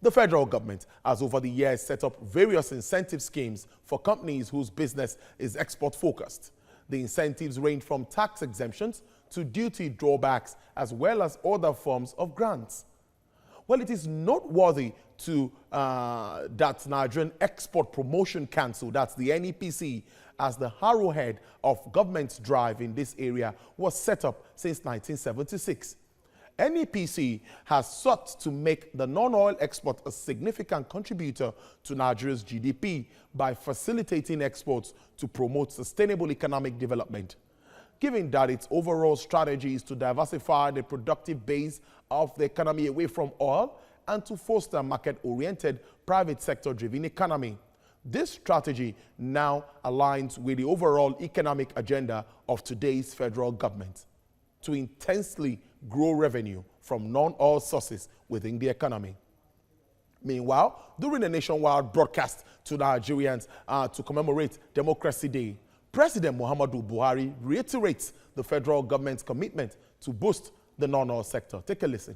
The federal government has over the years set up various incentive schemes for companies whose business is export-focused. The incentives range from tax exemptions to duty drawbacks, as well as other forms of grants. Well, it is noteworthy that Nigerian Export Promotion Council, that's the NEPC, as the arrowhead of government's drive in this area, was set up since 1976. NEPC has sought to make the non-oil export a significant contributor to Nigeria's GDP by facilitating exports to promote sustainable economic development. Given that its overall strategy is to diversify the productive base of the economy away from oil and to foster a market-oriented, private sector-driven economy. This strategy now aligns with the overall economic agenda of today's federal government to intensely grow revenue from non-oil sources within the economy. Meanwhile, during a nationwide broadcast to Nigerians to commemorate Democracy Day, President Muhammadu Buhari reiterates the federal government's commitment to boost the non-oil sector. Take a listen.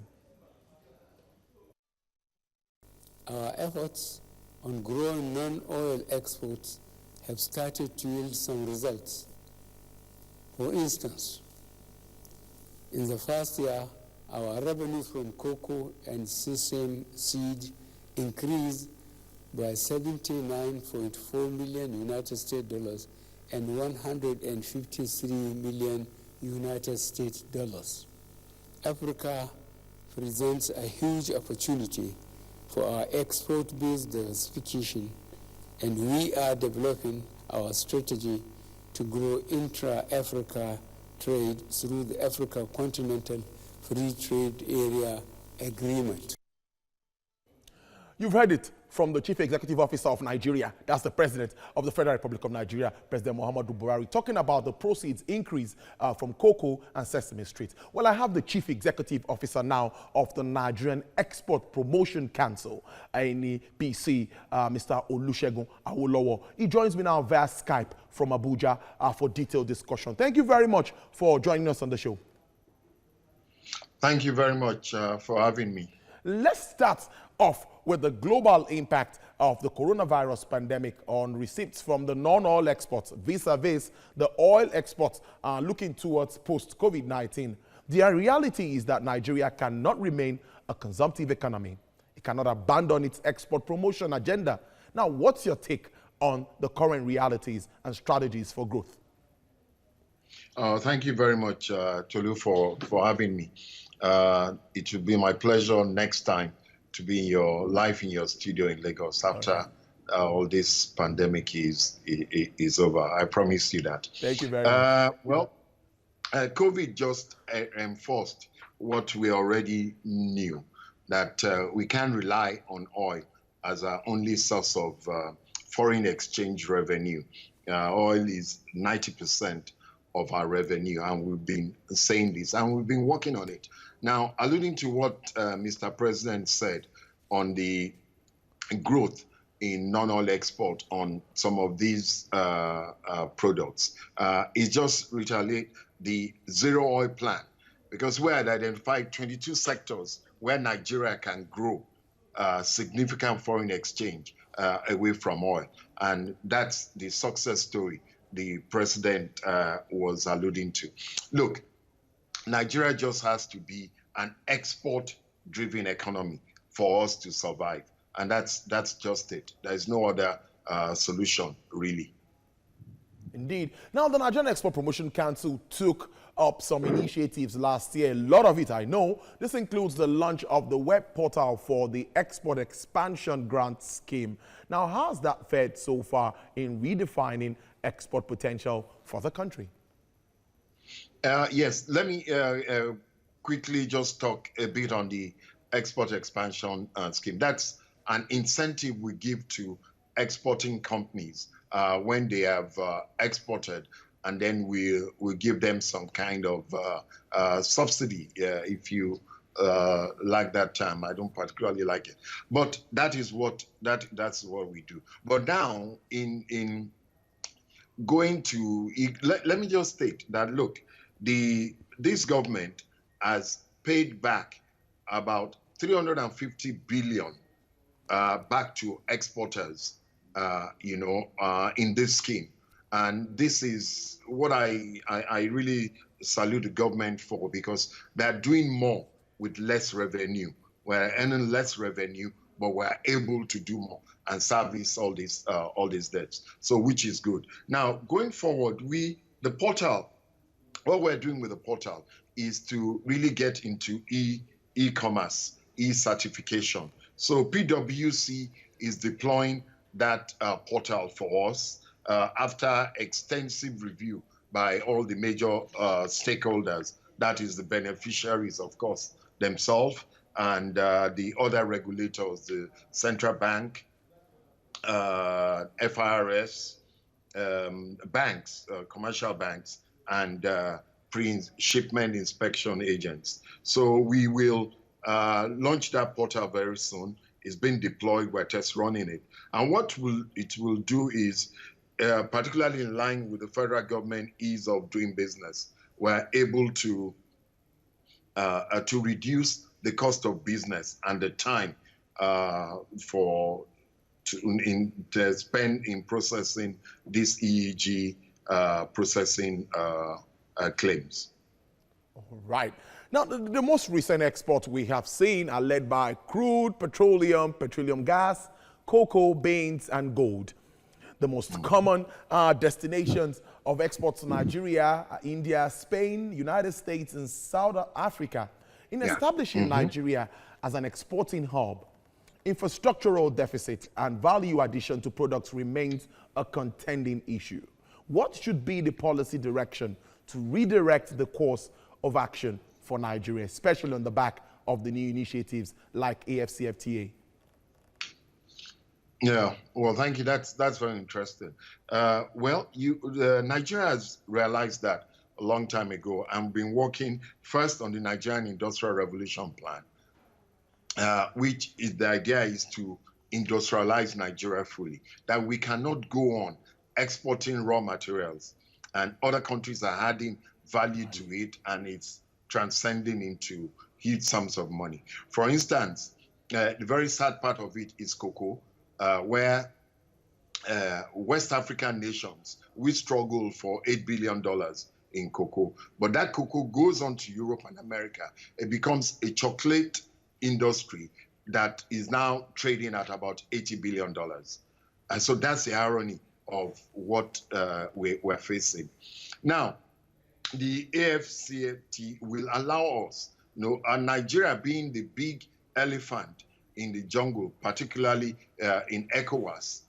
Our efforts on growing non-oil exports have started to yield some results. For instance, in the first year, our revenues from cocoa and sesame seed increased by $79.4 million United States dollars and $153 million United States dollars. Africa presents a huge opportunity for our export-based diversification, and we are developing our strategy to grow intra-Africa trade through the Africa Continental Free Trade Area Agreement. You've heard it from the Chief Executive Officer of Nigeria, that's the President of the Federal Republic of Nigeria, President Muhammadu Buhari, talking about the proceeds increase from cocoa and sesame street. Well, I have the Chief Executive Officer now of the Nigerian Export Promotion Council, NEPC, Mr. Olusegun Awolowo. He joins me now via Skype from Abuja for detailed discussion. Thank you very much for joining us on the show. Thank you very much for having me. Let's start off with the global impact of the coronavirus pandemic on receipts from the non-oil exports vis-a-vis the oil exports looking towards post-COVID-19. The reality is that Nigeria cannot remain a consumptive economy. It cannot abandon its export promotion agenda. Now, what's your take on the current realities and strategies for growth? Thank you very much, Tolu, for having me. It will be my pleasure next time to be live in your studio in Lagos after all this pandemic is over. I promise you that. Thank you very much. Well, COVID just enforced what we already knew, that we can't rely on oil as our only source of foreign exchange revenue. Oil is 90% of our revenue, and we've been saying this, and we've been working on it. Now, alluding to what Mr. President said on the growth in non-oil export on some of these products, it just retaliate the zero oil plan, because we had identified 22 sectors where Nigeria can grow significant foreign exchange away from oil. And that's the success story the president was alluding to. Look, Nigeria just has to be an export-driven economy for us to survive. And that's just it. There is no other solution, really. Indeed. Now, the Nigerian Export Promotion Council took up some initiatives last year. A lot of it, I know. This includes the launch of the web portal for the Export Expansion Grant Scheme. Now, how's that fared so far in redefining export potential for the country? Yes, let me quickly just talk a bit on the Export Expansion Scheme. That's an incentive we give to exporting companies when they have exported, and then we'll give them some kind of subsidy, if you like that term. I don't particularly like it, but that is that's what we do. But now, in going to, let me just state that, look, this government has paid back about 350 billion back to exporters, in this scheme. And this is what I really salute the government for, because they're doing more with less revenue. We're earning less revenue, but we're able to do more and service all these debts. So, which is good. Now, going forward, the portal, what we're doing with the portal is to really get into e-commerce, e-certification. So PwC is deploying that portal for us after extensive review by all the major stakeholders. That is the beneficiaries, of course, themselves, and the other regulators, the central bank, FIRS, banks, commercial banks, and pre-shipment inspection agents. So we will launch that portal very soon. It's been deployed, we're test running it. And what it will do is, particularly in line with the federal government ease of doing business, we're able to reduce the cost of business and the time to spend in processing this EEG processing claims. Right. Now, the most recent exports we have seen are led by crude, petroleum gas, cocoa, beans, and gold. The most common destinations of exports to Nigeria are India, Spain, United States, and South Africa. In establishing Nigeria as an exporting hub, infrastructural deficit and value addition to products remains a contending issue. What should be the policy direction to redirect the course of action for Nigeria, especially on the back of the new initiatives like AFCFTA? Yeah, well, thank you. That's very interesting. Nigeria has realized that a long time ago and been working first on the Nigerian Industrial Revolution Plan, which is the idea is to industrialize Nigeria fully, that we cannot go on exporting raw materials and other countries are adding value to it and it's transcending into huge sums of money. For instance, the very sad part of it is cocoa, where West African nations, we struggle for $8 billion in cocoa, but that cocoa goes on to Europe and America. It becomes a chocolate industry that is now trading at about $80 billion. And so that's the irony of what we're facing. Now, the AFCFT will allow us, Nigeria being the big elephant in the jungle, particularly in ECOWAS,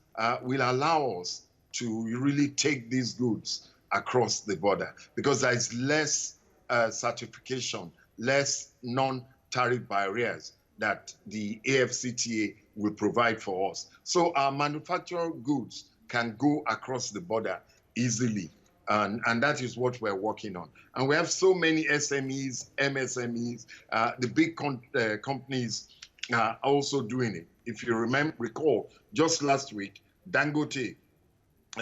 will allow us to really take these goods across the border, because there is less certification, less non-tariff barriers that the AFCTA will provide for us. So our manufactured goods can go across the border easily. And that is what we're working on. And we have so many SMEs, MSMEs, the big companies are also doing it. If you recall, just last week, Dangote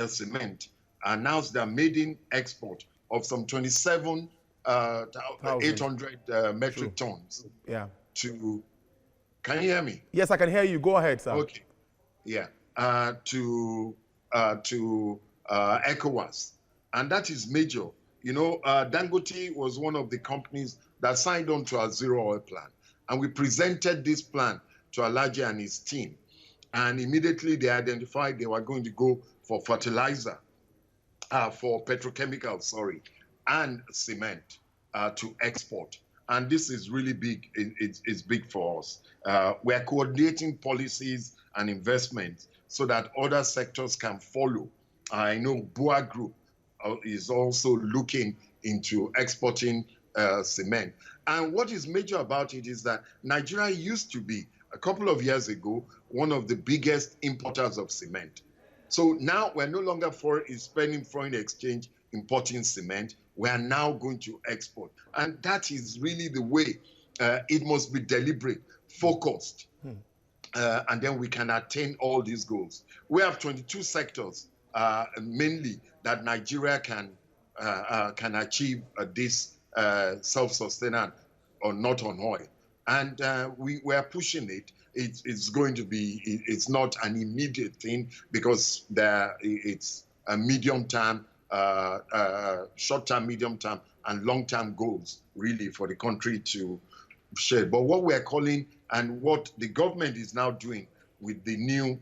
Cement announced their maiden export of some 27,800 metric tons. Yeah. Can you hear me? Yes, I can hear you. Go ahead, sir. Okay. Yeah. To ECOWAS. And that is major. Dangote was one of the companies that signed on to our zero oil plan. And we presented this plan to Alhaji and his team. And immediately they identified they were going to go for fertilizer, for petrochemicals, and cement to export. And this is really big. It's big for us. We're coordinating policies and investments so that other sectors can follow. I know BUA Group is also looking into exporting cement. And what is major about it is that Nigeria used to be, a couple of years ago, one of the biggest importers of cement. So now we're no longer spending foreign exchange importing cement. We are now going to export. And that is really the way. It must be deliberate, focused, and then we can attain all these goals. We have 22 sectors, mainly, that Nigeria can achieve this self-sustainable or not on oil. And we are pushing it. it's going to be, it's not an immediate thing because it's a medium-term, short-term, medium-term, and long-term goals, really, for the country to share. But what we're calling, and what the government is now doing with the new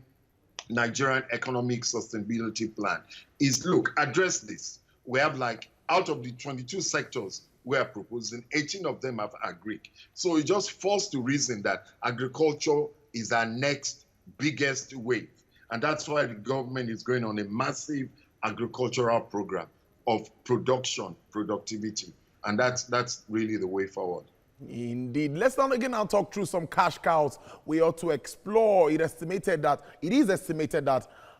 Nigerian Economic Sustainability Plan is, look, address this. We have, like, out of the 22 sectors we are proposing, 18 of them have agreed. So it just falls to reason that agriculture is our next biggest wave. And that's why the government is going on a massive agricultural program of productivity. And that's really the way forward. Indeed. Let's now again now talk through some cash cows we ought to explore. It is estimated that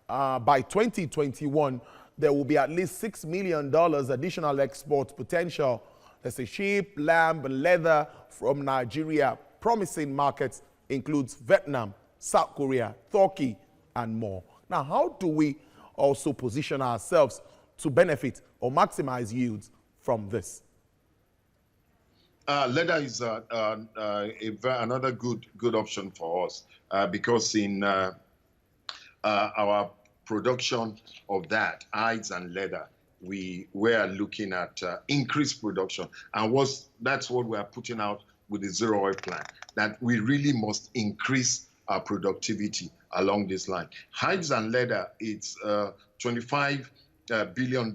by 2021, there will be at least $6 million additional export potential. There's a sheep, lamb, and leather from Nigeria. Promising markets includes Vietnam, South Korea, Turkey, and more. Now, how do we also position ourselves to benefit or maximize yields from this? Leather is another good option for us because in our production of that, hides and leather, we were looking at increased production. And that's what we are putting out with the Zero Oil Plan, that we really must increase our productivity along this line. Hides and leather, it's a $25 billion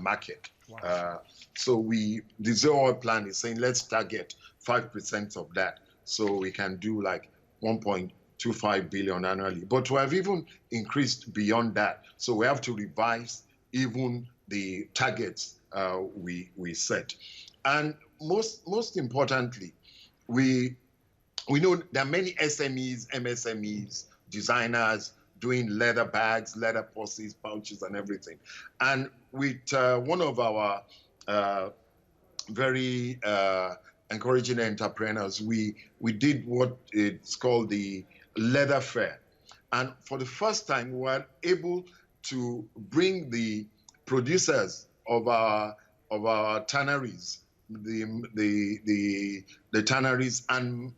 market. Wow. So the Zero Oil Plan is saying let's target 5% of that, so we can do like 1.25 billion annually. But we have even increased beyond that, so we have to revise even the targets we set. And most importantly, we know there are many SMEs, MSMEs, designers doing leather bags, leather purses, pouches, and everything. And with one of our very encouraging entrepreneurs, we did what it's called the Leather Fair. And for the first time, we were able to bring the producers of our tanneries, the tanneries, and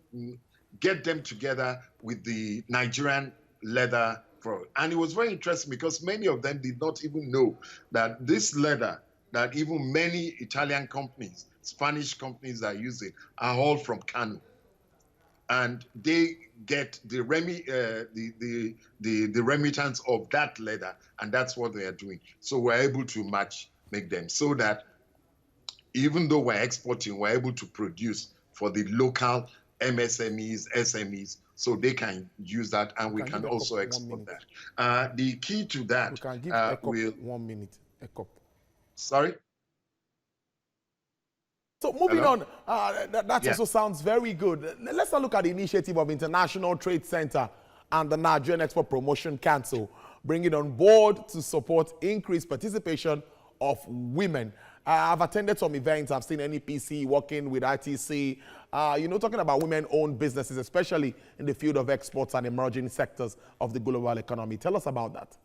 get them together with the Nigerian leather. And it was very interesting because many of them did not even know that this leather that even many Italian companies, Spanish companies are using, are all from Kano. And they get the remittance of that leather, and that's what they are doing. So we're able to make them, so that even though we're exporting, we're able to produce for the local MSMEs, SMEs, so they can use that, and we can also export that. The key to that, we can give 1 minute. Sorry? So moving on, that also sounds very good. Let's now look at the initiative of International Trade Center and the Nigerian Export Promotion Council, bringing on board to support increased participation of women. I've attended some events. I've seen NEPC working with ITC, talking about women-owned businesses, especially in the field of exports and emerging sectors of the global economy. Tell us about that.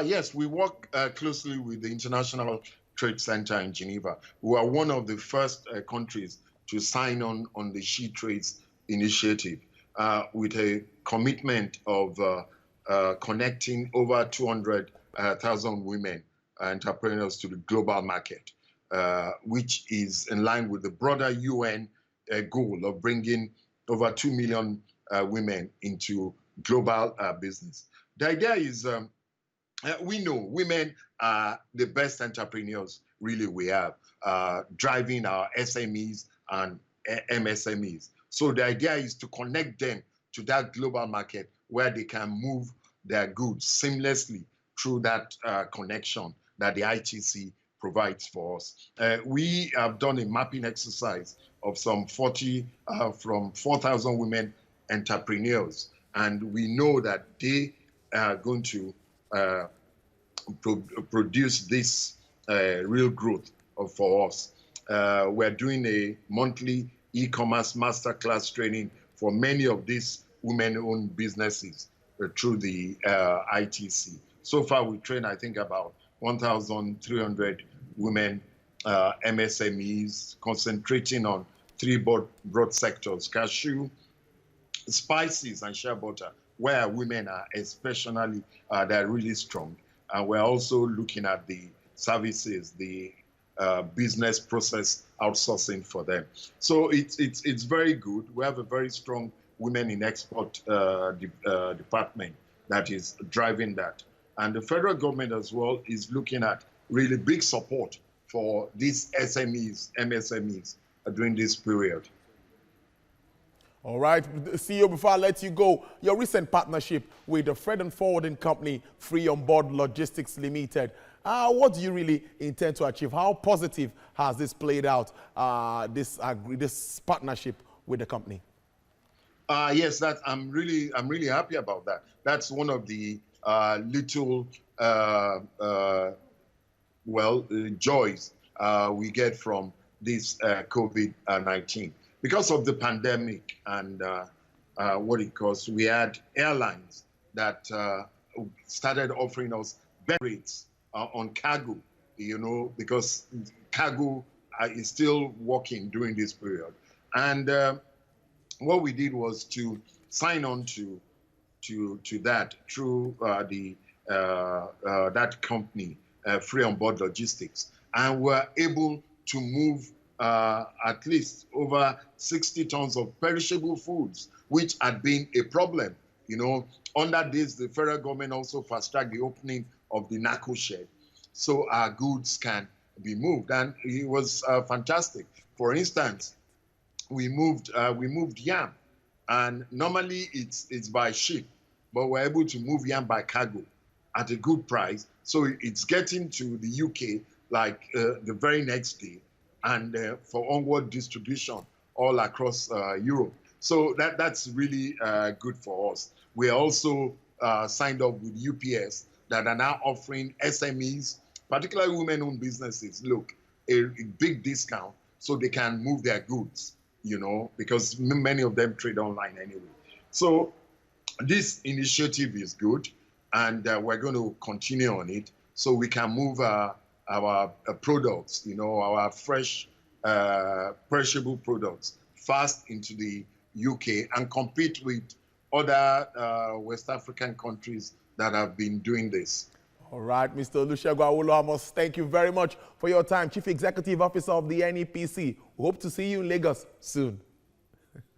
Yes, we work closely with the International Trade Center in Geneva. We are one of the first countries to sign on the She Trades initiative with a commitment of connecting over 200,000 women entrepreneurs to the global market, which is in line with the broader UN goal of bringing over 2 million women into global business. The idea is, we know women are the best entrepreneurs, really, we have, driving our SMEs and MSMEs. So the idea is to connect them to that global market where they can move their goods seamlessly through that connection that the ITC provides for us. We have done a mapping exercise of some 4,000 women entrepreneurs, and we know that they are going to produce this real growth for us. We're doing a monthly e-commerce masterclass training for many of these women-owned businesses through the ITC. So far, we trained, I think, about 1,300 women MSMEs, concentrating on 3 broad sectors: cashew, spices and shea butter, where women are especially, they're really strong. And we're also looking at the services, the business process outsourcing for them. So it's very good. We have a very strong women in export department that is driving that. And the federal government as well is looking at really big support for these SMEs, MSMEs during this period. All right, CEO, before I let you go, your recent partnership with the freight and forwarding company, Free Onboard Logistics Limited, what do you really intend to achieve? How positive has this played out, this partnership with the company? Yes, I'm really happy about that. That's one of the little joys we get from this COVID-19. Because of the pandemic and what it caused, we had airlines that started offering us better rates on cargo, because cargo is still working during this period. And what we did was to sign on to that through that company, Free Onboard Logistics, and we're able to move at least over 60 tons of perishable foods, which had been a problem. Under this, the federal government also fast-tracked the opening of the NACO shed, so our goods can be moved, and it was fantastic. For instance, we moved yam, and normally it's by ship, but we're able to move yam by cargo at a good price. So it's getting to the UK like the very next day, and for onward distribution all across Europe. So that's really good for us. We also signed up with UPS that are now offering SMEs, particularly women-owned businesses, a big discount so they can move their goods, because many of them trade online anyway. So this initiative is good, and we're going to continue on it so we can move our products, our fresh, perishable products fast into the UK and compete with other West African countries that have been doing this. All right, Mr. Olusegun Awolowo, I must thank you very much for your time. Chief Executive Officer of the NEPC. We hope to see you in Lagos soon.